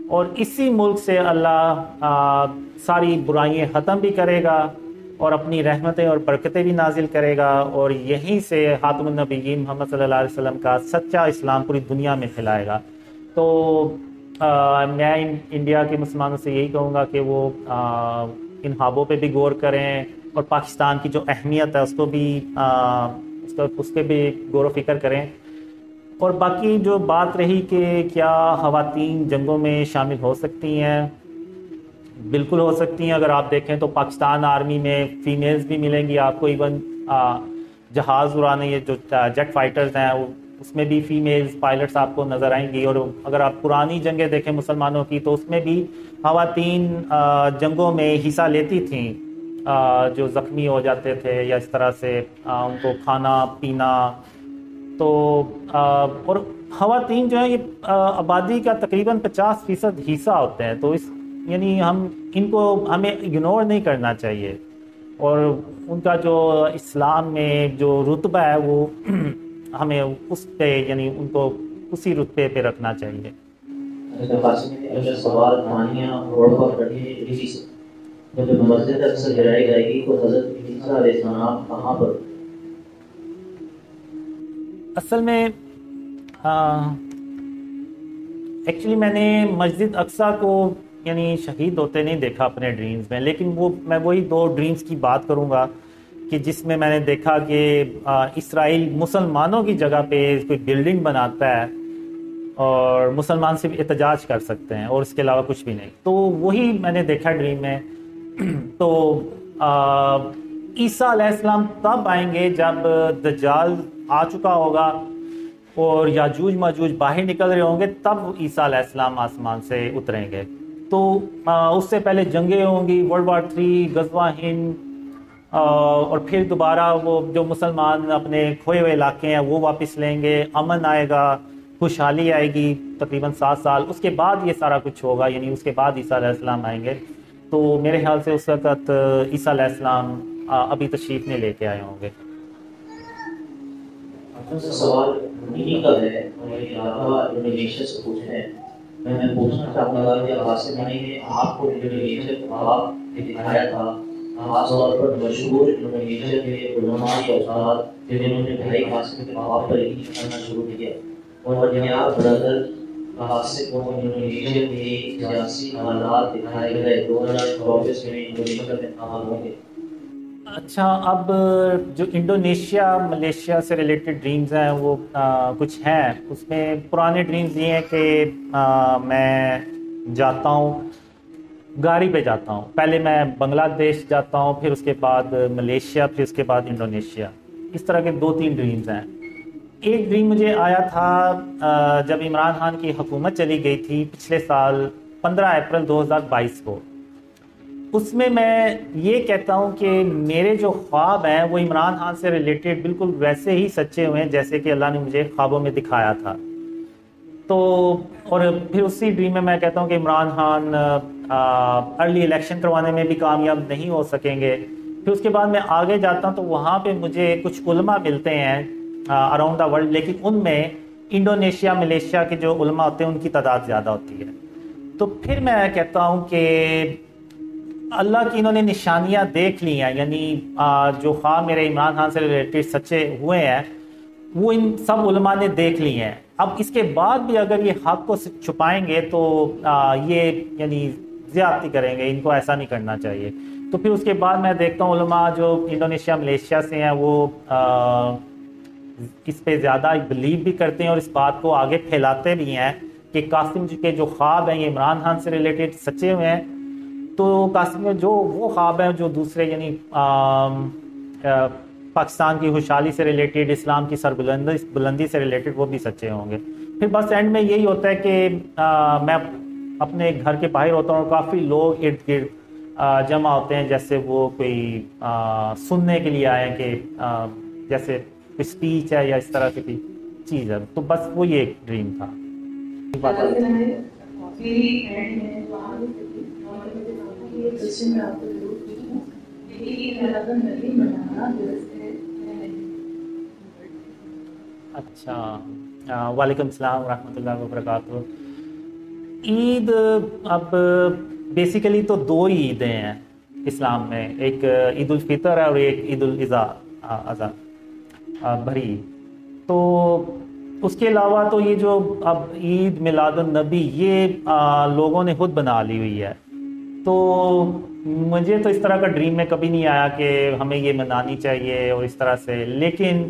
اور اسی ملک سے اللہ ساری برائیاں ختم بھی کرے گا اور اپنی رحمتیں اور برکتیں بھی نازل کرے گا, اور یہیں سے خاتم النبیین محمد صلی اللہ علیہ وسلم کا سچا اسلام پوری دنیا میں پھیلائے گا. تو میں انڈیا کے مسلمانوں سے یہی کہوں گا کہ وہ ان خوابوں پہ بھی غور کریں, اور پاکستان کی جو اہمیت ہے اس کو بھی اس پہ بھی غور و فکر کریں. اور باقی جو بات رہی کہ کیا خواتین جنگوں میں شامل ہو سکتی ہیں, بالکل ہو سکتی ہیں. اگر آپ دیکھیں تو پاکستان آرمی میں فیمیلز بھی ملیں گی آپ کو, ایون جہاز اڑانے یہ جو جیٹ فائٹرز ہیں اس میں بھی فیمیلز پائلٹس آپ کو نظر آئیں گی. اور اگر آپ پرانی جنگیں دیکھیں مسلمانوں کی تو اس میں بھی خواتین جنگوں میں حصہ لیتی تھیں, جو زخمی ہو جاتے تھے یا اس طرح سے ان کو کھانا پینا. تو اور خواتین جو ہیں یہ آبادی کا تقریباً 50% حصہ ہوتے ہیں. تو اس یعنی ہمیں اگنور نہیں کرنا چاہیے, اور ان کا جو اسلام میں جو رتبہ ہے وہ ہمیں اس پہ یعنی ان کو اسی رتبے پہ رکھنا چاہیے. سوال جب مسجد اکثر گرائی جائے گی تو حضرت عیسیٰ علیہ السلام کہاں پر؟ اصل میں ایکچولی میں نے مسجد اقصیٰ کو یعنی شہید ہوتے نہیں دیکھا اپنے ڈریمز میں, لیکن میں وہی 2 ڈریمز کی بات کروں گا کہ جس میں نے دیکھا کہ اسرائیل مسلمانوں کی جگہ پہ کوئی بلڈنگ بناتا ہے اور مسلمان صرف احتجاج کر سکتے ہیں اور اس کے علاوہ کچھ بھی نہیں. تو وہی میں نے دیکھا ڈریم میں. تو عیسیٰ علیہ السلام تب آئیں گے جب دجال آ چکا ہوگا اور یاجوج ماجوج باہر نکل رہے ہوں گے, تب عیسیٰ علیہ السلام آسمان سے اتریں گے. تو اس سے پہلے جنگیں ہوں گی, World War III, غزوہ ہند, اور پھر دوبارہ وہ جو مسلمان اپنے کھوئے ہوئے علاقے ہیں وہ واپس لیں گے, امن آئے گا, خوشحالی آئے گی تقریباً 7 سال. اس کے بعد یہ سارا کچھ ہوگا, یعنی اس کے بعد عیسیٰ علیہ السلام آئیں گے. تو میرے خیال سے اس وقت عیسیٰ علیہ السلام ابھی تشریف نہیں لے کے آئے ہوں گے. سوال انہی کا ہے اور یہ انڈونیشیا سے پوچھ رہے ہیں. میں پوچھنا چاہوں گا کہ قاسم بھائی نے آپ کو انڈونیشیا کا خواب دکھایا تھا, خاص طور پر مشہور انڈونیشیا کے علماء یا استاد جنہوں نے بھائی قاسم کے خواب پر یقین کرنا شروع کیا, اور جناب برادر قاسم کو انڈونیشیا کے سیاسی حالات دکھائے گئے. 2024 میں انڈونیشیا میں انتخاب ہوں گے. اچھا, اب جو انڈونیشیا ملیشیا سے ریلیٹڈ ڈریمز ہیں وہ کچھ ہیں. اس میں پرانے ڈریمز یہ ہیں کہ میں جاتا ہوں گاڑی پہ جاتا ہوں. پہلے میں بنگلہ دیش جاتا ہوں, پھر اس کے بعد ملیشیا, پھر اس کے بعد انڈونیشیا. اس طرح کے 2-3 ڈریمز ہیں. ایک ڈریم مجھے آیا تھا جب عمران خان کی حکومت چلی گئی تھی پچھلے سال 15 اپریل 2022 کو. اس میں یہ کہتا ہوں کہ میرے جو خواب ہیں وہ عمران خان سے ریلیٹڈ بالکل ویسے ہی سچے ہوئے ہیں جیسے کہ اللہ نے مجھے خوابوں میں دکھایا تھا. تو اور پھر اسی ڈریم میں میں کہتا ہوں کہ عمران خان ارلی الیکشن کروانے میں بھی کامیاب نہیں ہو سکیں گے. پھر اس کے بعد میں آگے جاتا ہوں تو وہاں پہ مجھے کچھ علماء ملتے ہیں اراؤنڈ دا ورلڈ, لیکن ان میں انڈونیشیا ملیشیا کے جو علماء ہوتے ہیں ان کی تعداد زیادہ ہوتی ہے. تو پھر میں کہتا ہوں کہ اللہ کی انہوں نے نشانیاں دیکھ لی ہیں, یعنی جو خواب میرے عمران خان سے ریلیٹڈ سچے ہوئے ہیں وہ ان سب علماء نے دیکھ لی ہیں. اب اس کے بعد بھی اگر یہ حق کو چھپائیں گے تو یہ یعنی زیادتی کریں گے, ان کو ایسا نہیں کرنا چاہیے. تو پھر اس کے بعد میں دیکھتا ہوں علماء جو انڈونیشیا ملیشیا سے ہیں وہ اس پہ زیادہ بلیو بھی کرتے ہیں اور اس بات کو آگے پھیلاتے بھی ہیں کہ قاسم کے جو خواب ہیں یہ عمران خان سے ریلیٹڈ سچے ہوئے ہیں. تو قاسم میں جو وہ خواب ہیں جو دوسرے یعنی پاکستان کی خوشحالی سے ریلیٹڈ, اسلام کی سربلندی سے ریلیٹڈ, وہ بھی سچے ہوں گے. پھر بس اینڈ میں یہی ہوتا ہے کہ میں اپنے گھر کے باہر ہوتا ہوں اور کافی لوگ ارد گرد جمع ہوتے ہیں, جیسے وہ کوئی سننے کے لیے آئے کہ جیسے کوئی اسپیچ ہے یا اس طرح کی کوئی چیز ہے. تو بس وہ یہ ایک ڈریم تھا. اچھا, وعلیکم السلام ورحمۃ اللہ وبرکاتہ. عید اب بیسیکلی تو 2 ہی عیدیں ہیں اسلام میں, ایک عید الفطر ہے اور ایک عید الاضحیٰ بھری. تو اس کے علاوہ تو یہ جو اب عید میلاد النبی یہ لوگوں نے خود بنا لی ہوئی ہے. تو مجھے تو اس طرح کا ڈریم میں کبھی نہیں آیا کہ ہمیں یہ منانی چاہیے اور اس طرح سے. لیکن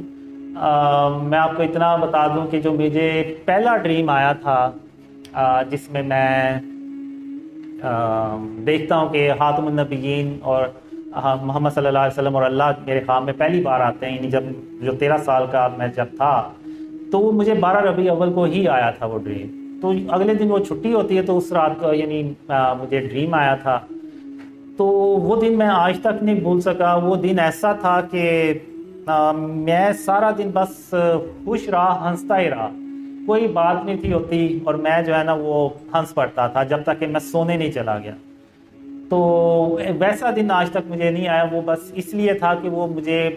میں آپ کو اتنا بتا دوں کہ جو مجھے پہلا ڈریم آیا تھا جس میں دیکھتا ہوں کہ خاتم النبیین اور محمد صلی اللہ علیہ وسلم اور اللہ میرے خواب میں پہلی بار آتے ہیں, یعنی جب جو 13 سال کا میں جب تھا تو وہ مجھے 12 ربیع اول کو ہی آیا تھا وہ ڈریم. تو اگلے دن وہ چھٹی ہوتی ہے تو اس رات کو یعنی مجھے ڈریم آیا تھا. تو وہ دن میں آج تک نہیں بھول سکا. وہ دن ایسا تھا کہ میں سارا دن بس خوش رہا, ہنستا ہی رہا, کوئی بات نہیں تھی ہوتی, اور میں جو ہے نا وہ ہنس پڑتا تھا جب تک کہ میں سونے نہیں چلا گیا. تو ویسا دن آج تک مجھے نہیں آیا. وہ بس اس لیے تھا کہ وہ مجھے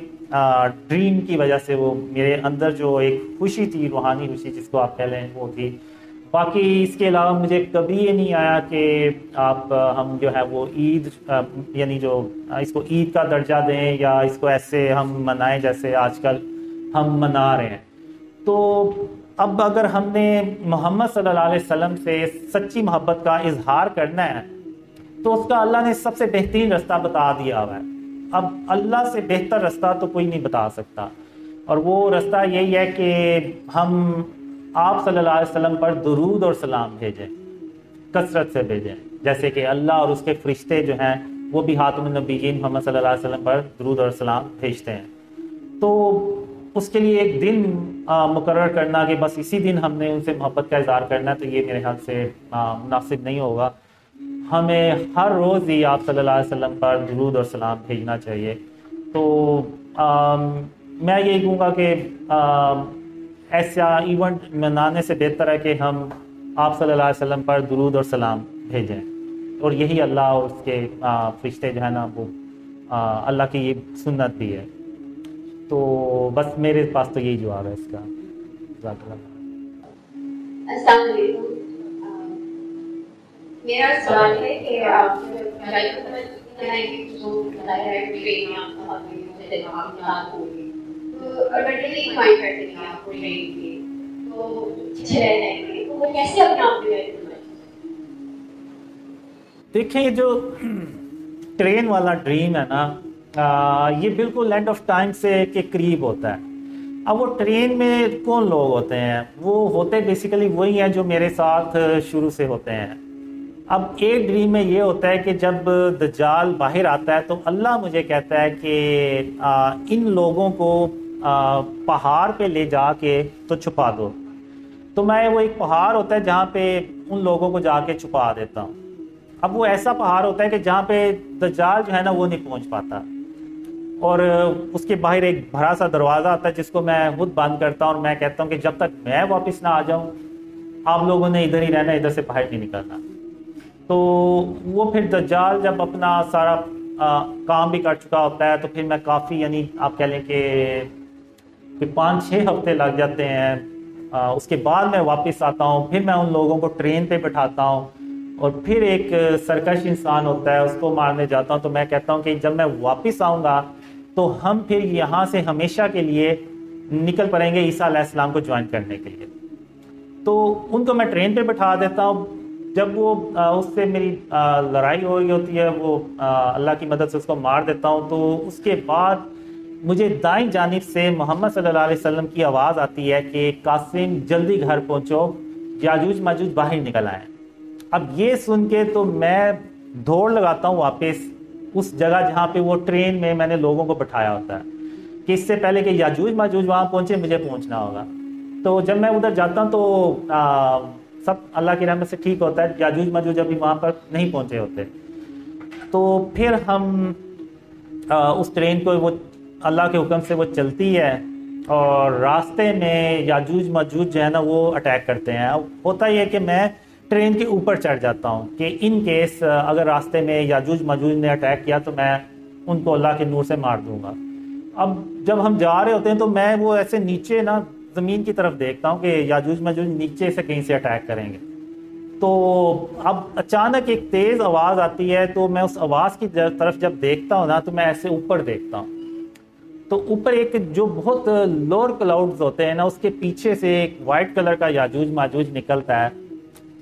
ڈریم کی وجہ سے, وہ میرے اندر جو ایک خوشی تھی, روحانی خوشی جس کو آپ کہہ لیں, وہ تھی. باقی اس کے علاوہ مجھے کبھی یہ نہیں آیا کہ ہم جو ہے وہ عید, یعنی جو اس کو عید کا درجہ دیں یا اس کو ایسے ہم منائیں جیسے آج کل ہم منا رہے ہیں. تو اب اگر ہم نے محمد صلی اللہ علیہ وسلم سے سچی محبت کا اظہار کرنا ہے تو اس کا اللہ نے سب سے بہترین رستہ بتا دیا ہوا ہے. اب اللہ سے بہتر رستہ تو کوئی نہیں بتا سکتا, اور وہ رستہ یہی ہے کہ ہم آپ صلی اللہ علیہ وسلم پر درود اور سلام بھیجیں, کثرت سے بھیجیں, جیسے کہ اللہ اور اس کے فرشتے جو ہیں وہ بھی خاتم النبیین محمد صلی اللہ علیہ وسلم پر درود اور سلام بھیجتے ہیں. تو اس کے لیے ایک دن مقرر کرنا کہ بس اسی دن ہم نے ان سے محبت کا اظہار کرنا ہے, تو یہ میرے خیال سے مناسب نہیں ہوگا. ہمیں ہر روز ہی آپ صلی اللہ علیہ وسلم پر درود اور سلام بھیجنا چاہیے. تو میں یہی کہوں گا کہ ایسا ایونٹ منانے سے بہتر ہے کہ ہم آپ صلی اللہ علیہ وسلم پر درود اور سلام بھیجیں, اور یہی اللہ اور اس کے فرشتے جو ہے نا وہ اللہ کی یہ سنت بھی ہے. تو بس میرے پاس تو یہی جواب ہے اس کا. السلام علیکم. میرا سوال ہے کہ دیکھیں یہ جو ٹرین والا ڈریم ہے نا, یہ بالکل اینڈ آف ٹائم سے کے قریب ہوتا ہے. اب وہ ٹرین میں کون لوگ ہوتے ہیں؟ وہ ہوتے بیسیکلی وہی ہیں جو میرے ساتھ شروع سے ہوتے ہیں. اب ایک ڈریم میں یہ ہوتا ہے کہ جب دجال باہر آتا ہے تو اللہ مجھے کہتا ہے کہ ان لوگوں کو پہاڑ پہ لے جا کے تو چھپا دو. تو میں وہ ایک پہاڑ ہوتا ہے جہاں پہ ان لوگوں کو جا کے چھپا دیتا ہوں. اب وہ ایسا پہاڑ ہوتا ہے کہ جہاں پہ دجال جو ہے نا وہ نہیں پہنچ پاتا, اور اس کے باہر ایک بڑا سا دروازہ آتا ہے جس کو میں خود بند کرتا ہوں, اور میں کہتا ہوں کہ جب تک میں واپس نہ آ جاؤں آپ لوگوں نے ادھر ہی رہنا, ادھر سے باہر نہیں نکلنا. تو وہ پھر دجال جب اپنا سارا کام بھی کر چکا ہوتا ہے تو پھر میں کافی, یعنی آپ کہہ لیں کہ 5-6 ہفتے لگ جاتے ہیں. اس کے بعد میں واپس آتا ہوں, پھر میں ان لوگوں کو ٹرین پہ بٹھاتا ہوں, اور پھر ایک سرکش انسان ہوتا ہے اس کو مارنے جاتا ہوں. تو میں کہتا ہوں کہ جب میں واپس آؤں گا تو ہم پھر یہاں سے ہمیشہ کے لیے نکل پڑیں گے عیسیٰ علیہ السلام کو جوائن کرنے کے لیے. تو ان کو میں ٹرین پہ بٹھا دیتا ہوں. جب وہ اس سے میری لڑائی ہو رہی ہوتی ہے, وہ اللہ کی مدد سے اس کو مار دیتا ہوں, تو اس کے بعد مجھے دائیں جانب سے محمد صلی اللہ علیہ وسلم کی آواز آتی ہے کہ قاسم جلدی گھر پہنچو, یاجوج ماجوج باہر نکل آئے. اب یہ سن کے تو میں دوڑ لگاتا ہوں واپس اس جگہ جہاں پہ وہ ٹرین میں نے لوگوں کو بٹھایا ہوتا ہے, کہ اس سے پہلے کہ یاجوج ماجوج وہاں پہنچے مجھے پہنچنا ہوگا. تو جب میں ادھر جاتا ہوں تو سب اللہ کی رحمت سے ٹھیک ہوتا ہے, یاجوج ماجوج ابھی وہاں پر نہیں پہنچے ہوتے. تو پھر ہم اس ٹرین کو وہ اللہ کے حکم سے وہ چلتی ہے, اور راستے میں یاجوج ماجوج جو ہے نا وہ اٹیک کرتے ہیں. ہوتا یہ ہے کہ میں ٹرین کے اوپر چڑھ جاتا ہوں کہ ان کیس اگر راستے میں یاجوج ماجوج نے اٹیک کیا تو میں ان کو اللہ کے نور سے مار دوں گا. اب جب ہم جا رہے ہوتے ہیں تو میں وہ ایسے نیچے نا زمین کی طرف دیکھتا ہوں کہ یاجوج ماجوج نیچے سے کہیں سے اٹیک کریں گے. تو اب اچانک ایک تیز آواز آتی ہے, تو میں اس آواز کی طرف جب دیکھتا ہوں نا تو میں ایسے اوپر دیکھتا ہوں, تو اوپر ایک جو بہت لوور کلاؤڈز ہوتے ہیں نا اس کے پیچھے سے ایک وائٹ کلر کا یاجوج ماجوج نکلتا ہے,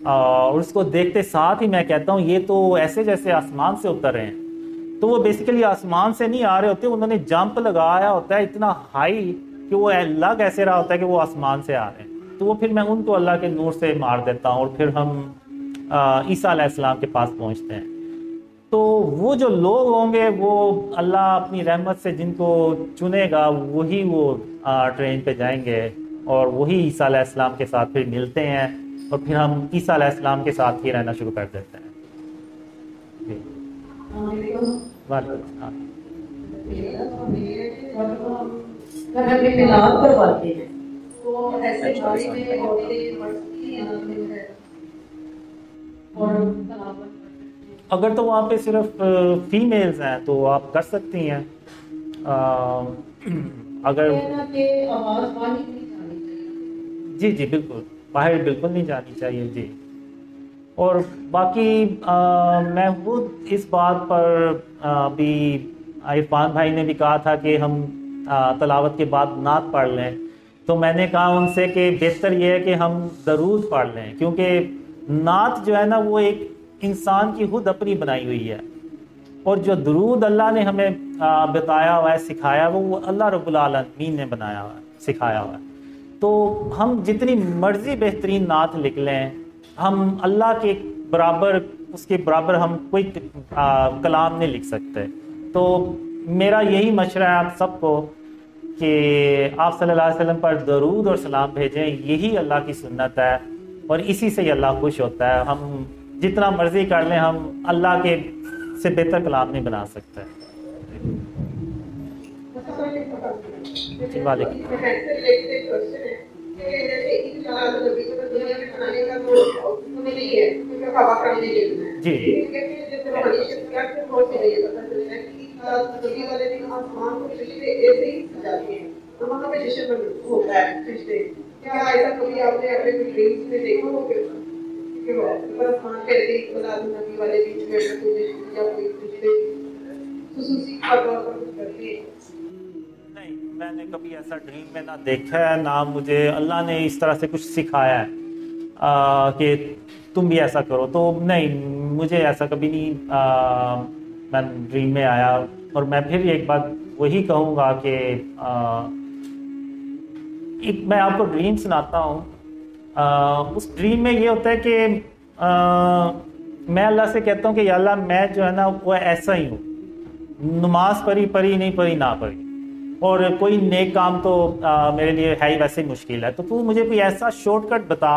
اور اس کو دیکھتے ساتھ ہی میں کہتا ہوں یہ تو ایسے جیسے آسمان سے اتر رہے ہیں. تو وہ بیسیکلی آسمان سے نہیں آ رہے ہوتے, انہوں نے جمپ لگایا ہوتا ہے اتنا ہائی کہ وہ لگ ایسے رہا ہوتا ہے کہ وہ آسمان سے آ رہے ہیں. تو وہ پھر میں ان کو اللہ کے نور سے مار دیتا ہوں, اور پھر ہم عیسیٰ علیہ السلام کے پاس پہنچتے ہیں. تو وہ جو لوگ ہوں گے وہ اللہ اپنی رحمت سے جن کو چنے گا وہی وہ ٹرین پہ جائیں گے, اور وہی عیسیٰ علیہ السلام کے ساتھ پھر ملتے ہیں, اور پھر ہم عیسیٰ علیہ السلام کے ساتھ ہی رہنا شروع کر دیتے ہیں. اگر تو وہاں پہ صرف فیمیلز ہیں تو آپ کر سکتی ہیں. اگر جی جی بالکل باہر بالکل نہیں جانی چاہیے جی. اور باقی میں خود اس بات پر بھی عرفان بھائی نے بھی کہا تھا کہ ہم تلاوت کے بعد نعت پڑھ لیں, تو میں نے کہا ان سے کہ بہتر یہ ہے کہ ہم درود پڑھ لیں, کیونکہ نعت جو ہے نا وہ ایک انسان کی خود اپنی بنائی ہوئی ہے, اور جو درود اللہ نے ہمیں بتایا ہوا ہے, سکھایا ہوا, وہ اللہ رب العالمین نے بنایا ہوا ہے, سکھایا ہوا ہے. تو ہم جتنی مرضی بہترین نعت لکھ لیں, ہم اللہ کے برابر, اس کے برابر ہم کوئی کلام نہیں لکھ سکتے. تو میرا یہی مشورہ ہے آپ سب کو کہ آپ صلی اللہ علیہ وسلم پر درود اور سلام بھیجیں, یہی اللہ کی سنت ہے اور اسی سے ہی اللہ خوش ہوتا ہے. ہم جتنا مرضی کر لیں, ہم اللہ کے سے بہتر کلام نہیں بنا سکتے. جی نہیں, میں نے کبھی ایسا ڈریم میں نہ دیکھا ہے, نہ مجھے اللہ نے اس طرح سے کچھ سکھایا ہے کہ تم بھی ایسا کرو. تو نہیں, مجھے ایسا کبھی نہیں میں ڈریم میں آیا. اور میں پھر ایک بات وہی کہوں گا کہ ایک میں آپ کو ڈریم سناتا ہوں. اس ڈریم میں یہ ہوتا ہے کہ میں اللہ سے کہتا ہوں کہ یا اللہ میں جو ہے نا وہ ایسا ہی ہوں, نماز پڑھی نہیں پڑھی نہ پڑھی, اور کوئی نیک کام تو میرے لیے ہے ہی ویسے ہی مشکل ہے. تو مجھے کوئی ایسا شارٹ کٹ بتا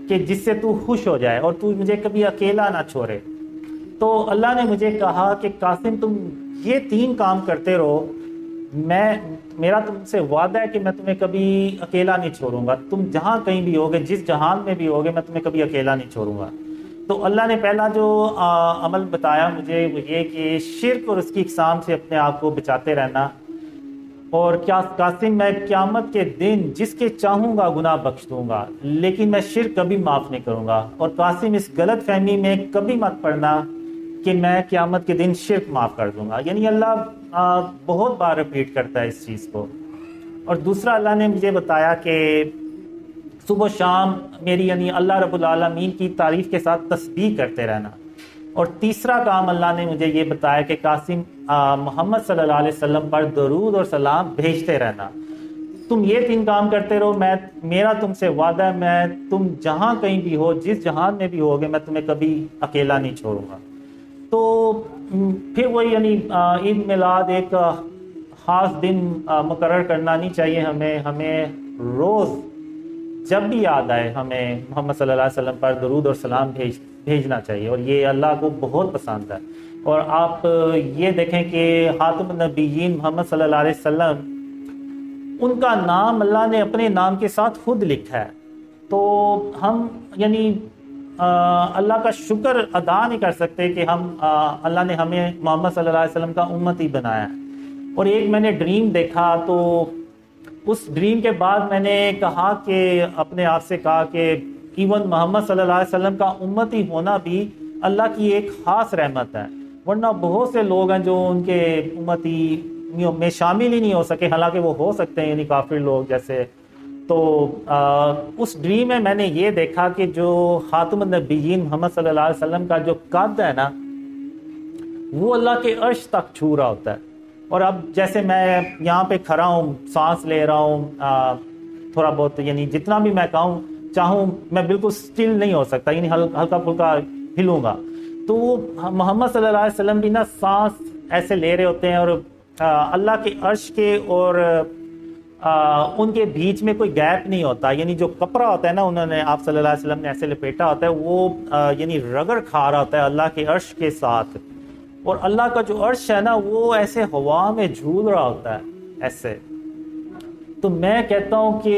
کہ جس سے تو خوش ہو جائے اور تو مجھے کبھی اکیلا نہ چھوڑے. تو اللہ نے مجھے کہا کہ قاسم تم یہ 3 کام کرتے رہو, میرا تم سے وعدہ ہے کہ میں تمہیں کبھی اکیلا نہیں چھوڑوں گا. تم جہاں کہیں بھی ہوگے, جس جہان میں بھی ہوگے, میں تمہیں کبھی اکیلا نہیں چھوڑوں گا. تو اللہ نے پہلا جو عمل بتایا مجھے وہ یہ کہ شرک اور اس کی اقسام سے اپنے آپ کو بچاتے رہنا. اور کیا قاسم میں قیامت کے دن جس کے چاہوں گا گناہ بخش دوں گا, لیکن میں شرک کبھی معاف نہیں کروں گا. اور قاسم اس غلط فہمی میں کبھی مت پڑنا کہ میں قیامت کے دن شرک معاف کر دوں گا. یعنی اللہ بہت بار ریپیٹ کرتا ہے اس چیز کو. اور دوسرا اللہ نے مجھے بتایا کہ صبح و شام میری یعنی اللہ رب العالمین کی تعریف کے ساتھ تسبیح کرتے رہنا. اور تیسرا کام اللہ نے مجھے یہ بتایا کہ قاسم محمد صلی اللہ علیہ وسلم پر درود اور سلام بھیجتے رہنا. تم یہ 3 کام کرتے رہو, میرا تم سے وعدہ ہے, میں تم جہاں کہیں بھی ہو, جس جہان میں بھی ہوگے, میں تمہیں کبھی اکیلا نہیں چھوڑوں گا. تو پھر وہی یعنی عید میلاد ایک خاص دن مقرر کرنا نہیں چاہیے ہمیں روز جب بھی یاد آئے ہمیں محمد صلی اللہ علیہ وسلم پر درود اور سلام بھیجنا چاہیے. اور یہ اللہ کو بہت پسند ہے. اور آپ یہ دیکھیں کہ خاتم النبیین محمد صلی اللہ علیہ وسلم, ان کا نام اللہ نے اپنے نام کے ساتھ خود لکھا ہے. تو ہم یعنی اللہ کا شکر ادا نہیں کر سکتے کہ ہم اللہ نے ہمیں محمد صلی اللہ علیہ وسلم کا امتی بنایا. اور ایک میں نے ڈریم دیکھا, تو اس ڈریم کے بعد میں نے کہا کہ اپنے آپ سے کہا کہ ایون محمد صلی اللہ علیہ وسلم کا امتی ہونا بھی اللہ کی ایک خاص رحمت ہے, ورنہ بہت سے لوگ ہیں جو ان کے امتی میں شامل ہی نہیں ہو سکے, حالانکہ وہ ہو سکتے ہیں یعنی کافر لوگ جیسے. تو اس ڈریم میں میں نے یہ دیکھا کہ جو خاتم النبیین محمد صلی اللہ علیہ وسلم کا جو قد ہے نا, وہ اللہ کے عرش تک چھو رہا ہوتا ہے. اور اب جیسے میں یہاں پہ کھڑا ہوں, سانس لے رہا ہوں, تھوڑا بہت یعنی جتنا بھی میں چاہوں میں بالکل سٹل نہیں ہو سکتا, یعنی ہلکا پھلکا ہلوں گا. تو وہ محمد صلی اللہ علیہ وسلم بھی نا سانس ایسے لے رہے ہوتے ہیں, اور اللہ کے عرش کے اور ان کے بیچ میں کوئی گیپ نہیں ہوتا. یعنی جو کپڑا ہوتا ہے نا انہوں نے, آپ صلی اللہ علیہ وسلم نے ایسے لپیٹا ہوتا ہے, وہ یعنی رگڑ کھا رہا ہوتا ہے اللہ کے عرش کے ساتھ. اور اللہ کا جو عرش ہے نا وہ ایسے ہوا میں جھول رہا ہوتا ہے ایسے. تو میں کہتا ہوں کہ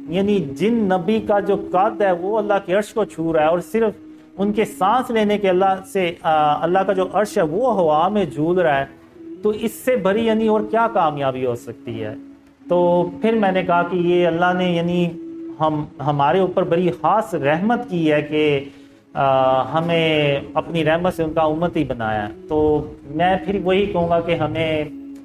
یعنی جن نبی کا جو قد ہے وہ اللہ کے عرش کو چھو رہا ہے، اور صرف ان کے سانس لینے کے اللہ کا جو عرش ہے وہ ہوا میں جھول رہا ہے، تو اس سے بڑی یعنی اور کیا کامیابی ہو سکتی ہے. تو پھر میں نے کہا کہ یہ اللہ نے یعنی ہمارے اوپر بڑی خاص رحمت کی ہے کہ ہمیں اپنی رحمت سے ان کا امتی بنایا ہے. تو میں پھر وہی کہوں گا کہ ہمیں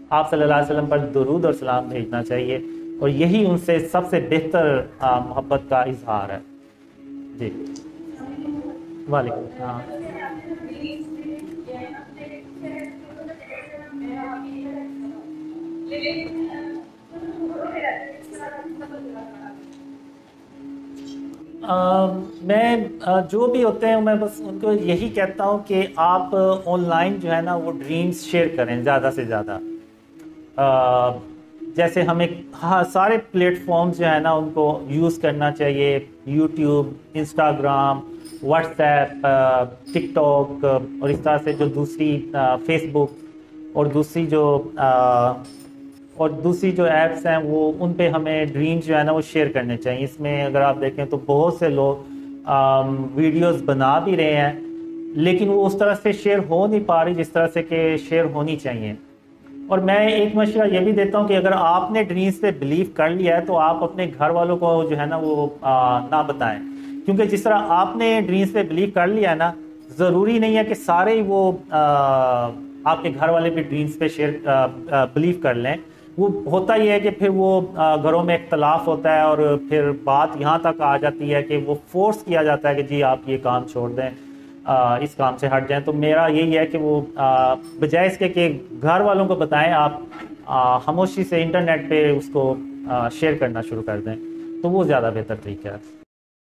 آپ صلی اللہ علیہ وسلم پر درود اور سلام بھیجنا چاہیے، اور یہی ان سے سب سے بہتر محبت کا اظہار ہے. جی وعلیکم السلام. میں جو بھی ہوتے ہیں میں بس ان کو یہی کہتا ہوں کہ آپ آن لائن جو ہے نا وہ ڈریمز شیئر کریں زیادہ سے زیادہ. جیسے ہمیں سارے پلیٹ فارمز جو ہے نا ان کو یوز کرنا چاہیے، یوٹیوب، انسٹاگرام، واٹس ایپ، ٹک ٹاک، اور اس طرح سے جو دوسری فیس بک اور دوسری جو ایپس ہیں وہ ان پہ ہمیں ڈریمز جو ہے نا وہ شیئر کرنے چاہیے. اس میں اگر آپ دیکھیں تو بہت سے لوگ ویڈیوز بنا بھی رہے ہیں لیکن وہ اس طرح سے شیئر ہو نہیں پا رہی جس طرح سے کہ شیئر ہونی چاہیے. اور میں ایک مشورہ یہ بھی دیتا ہوں کہ اگر آپ نے ڈریمز پہ بلیو کر لیا ہے تو آپ اپنے گھر والوں کو جو ہے نا وہ نہ بتائیں، کیونکہ جس طرح آپ نے ڈریمز پہ بلیو کر لیا ہے نا ضروری نہیں ہے کہ سارے ہی وہ آپ کے گھر والے بھی ڈریمز پہ بلیو کر لیں. وہ ہوتا یہ ہے کہ پھر وہ گھروں میں اختلاف ہوتا ہے اور پھر بات یہاں تک آ جاتی ہے کہ وہ فورس کیا جاتا ہے کہ جی آپ یہ کام چھوڑ دیں، اس کام سے ہٹ جائیں. تو میرا یہی ہے کہ وہ بجائے اس کے کہ گھر والوں کو بتائیں، آپ خاموشی سے انٹرنیٹ پہ اس کو شیئر کرنا شروع کر دیں، تو وہ زیادہ بہتر طریقہ ہے.